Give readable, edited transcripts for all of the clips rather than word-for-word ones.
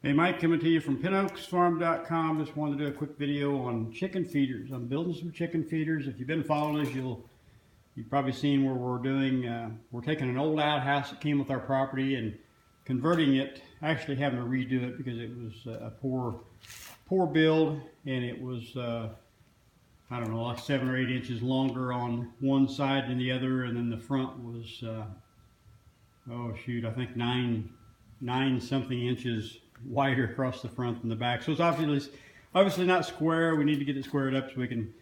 Hey, Mike coming to you from PinoaksFarm.com. Just wanted to do a quick video on chicken feeders. I'm building some chicken feeders. If you've been following us, you've probably seen where we're doing. We're taking an old outhouse that came with our property and converting it. Actually having to redo it because it was a poor build, and it was I don't know, like 7 or 8 inches longer on one side than the other, and then the front was oh shoot, I think nine something inches wider across the front than the back. So it's obviously not square. We need to get it squared up so we can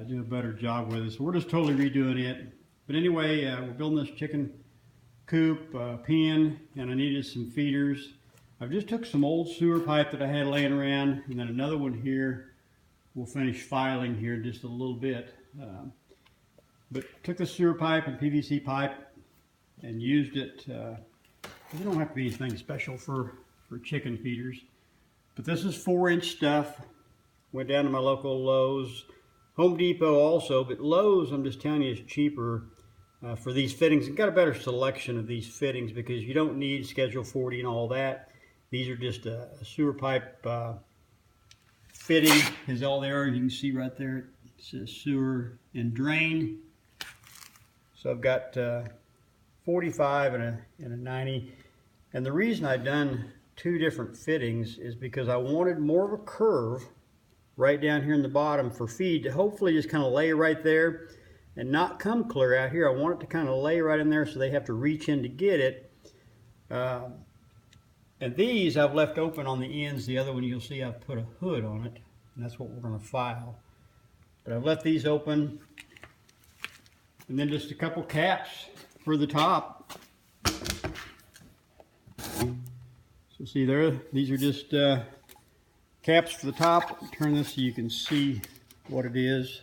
do a better job with it. So we're just totally redoing it. But anyway, we're building this chicken coop, pen, and I needed some feeders. I just took some old sewer pipe that I had laying around, and then another one here. We'll finish filing here in just a little bit. But took the sewer pipe and PVC pipe and used it. You don't have to be anything special for chicken feeders. But this is 4-inch stuff. Went down to my local Lowe's. Home Depot also, but Lowe's, I'm just telling you, is cheaper for these fittings. You've got a better selection of these fittings because you don't need Schedule 40 and all that. These are just a sewer pipe fitting is all there. You can see right there, it says sewer and drain. So I've got 45 and a 90. And the reason I've done 2 different fittings is because I wanted more of a curve right down here in the bottom for feed to hopefully just kind of lay right there and not come clear out here. I want it to kind of lay right in there so they have to reach in to get it. And these I've left open on the ends. The other one you'll see I've put a hood on it, and that's what we're going to file. But I've left these open, and then just a couple caps for the top. So see there, these are just caps for the top. Turn this so you can see what it is.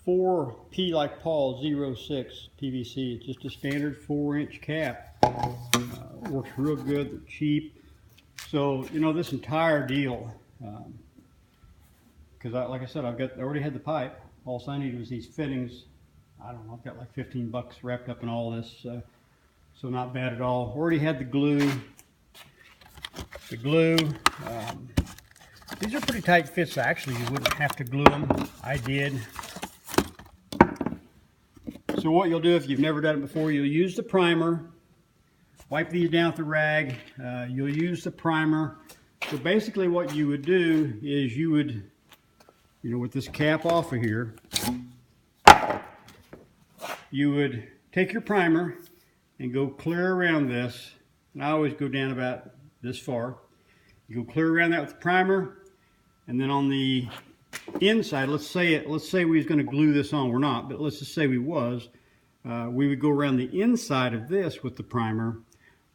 4P like Paul 06 PVC. It's just a standard 4-inch cap. Works real good. They're cheap. So you know, this entire deal, because like I said, I already had the pipe. All I needed was these fittings. I don't know, I've got like 15 bucks wrapped up in all this, so not bad at all. Already had the glue. These are pretty tight fits. Actually, you wouldn't have to glue them. I did. So what you'll do if you've never done it before, you'll use the primer. Wipe these down with the rag. You'll use the primer. So basically what you would do is you would, with this cap off of here, you would take your primer and go clear around this. And I always go down about this far. You go clear around that with the primer, and then on the inside, let's say we was going to glue this on. We're not, but let's just say we was. We would go around the inside of this with the primer.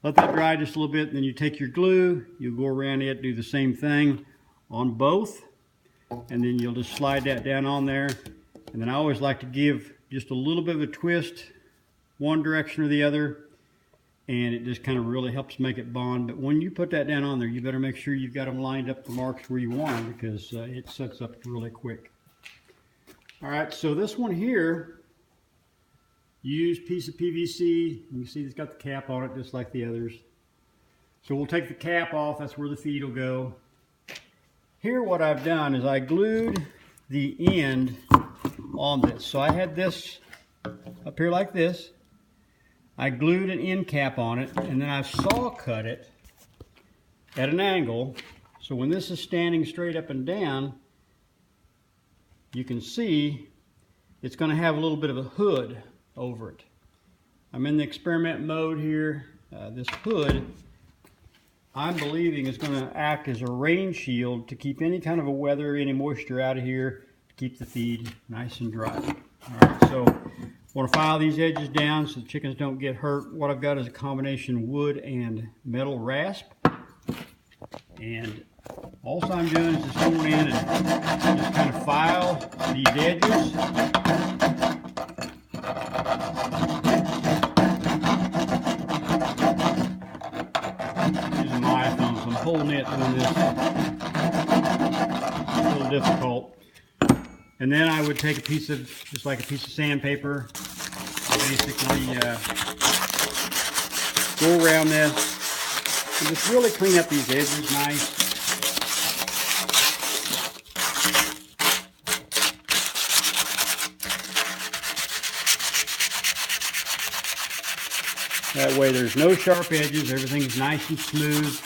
Let that dry just a little bit, and then you take your glue, you go around it, do the same thing on both, and then you'll just slide that down on there. And then I always like to give just a little bit of a twist one direction or the other, and it just kind of really helps make it bond. But when you put that down on there, you better make sure you've got them lined up the marks where you want them, because it sets up really quick. All right, so this one here, used piece of PVC. You can see it's got the cap on it just like the others. So we'll take the cap off. That's where the feed will go. Here what I've done is I glued the end on this. So I had this up here like this. I glued an end cap on it, and then I saw cut it at an angle. So when this is standing straight up and down, you can see it's going to have a little bit of a hood over it. I'm in the experiment mode here. This hood, I'm believing, is going to act as a rain shield to keep any kind of a weather, any moisture out of here, to keep the feed nice and dry. All right, so I want to file these edges down so the chickens don't get hurt. What I've got is a combination wood and metal rasp. And all I'm doing is just going in and just kind of file these edges. Using my iPhone, so I'm holding it doing this. It's a little difficult. And then I would take a piece of, just like a piece of sandpaper, basically go around this and just really clean up these edges nice. That way there's no sharp edges, everything's nice and smooth,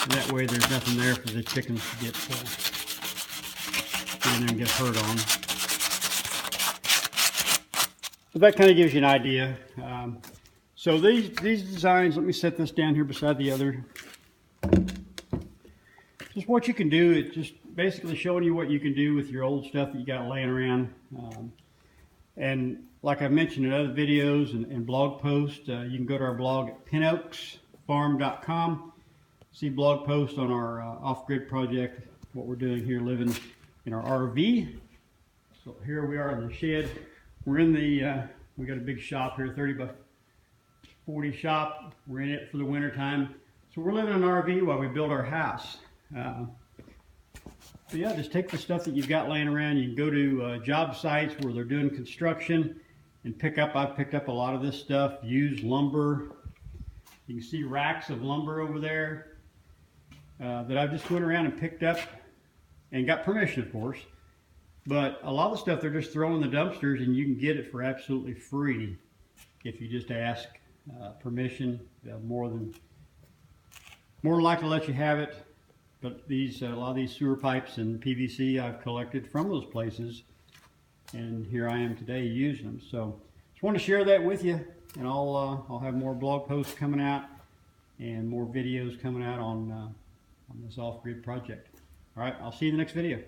and that way there's nothing there for the chickens to get in there and get hurt on. So that kind of gives you an idea. So these designs, let me set this down here beside the other. Just what you can do, it's just basically showing you what you can do with your old stuff that you got laying around. And like I mentioned in other videos and blog posts, you can go to our blog at pinoaksfarm.com. See blog posts on our off-grid project, what we're doing here, living in our RV. So here we are in the shed. We're in the, we got a big shop here, 30 by 40 shop. We're in it for the winter time. So we're living in an RV while we build our house. So yeah, just take the stuff that you've got laying around. You can go to job sites where they're doing construction and pick up. I've picked up a lot of this stuff, used lumber. You can see racks of lumber over there that I've just went around and picked up and got permission, of course. But a lot of the stuff they're just throwing in the dumpsters, and you can get it for absolutely free if you just ask permission. More than likely to let you have it. But these, a lot of these sewer pipes and PVC I've collected from those places, and here I am today using them. So just want to share that with you, and I'll have more blog posts coming out and more videos coming out on this off-grid project. All right, I'll see you in the next video.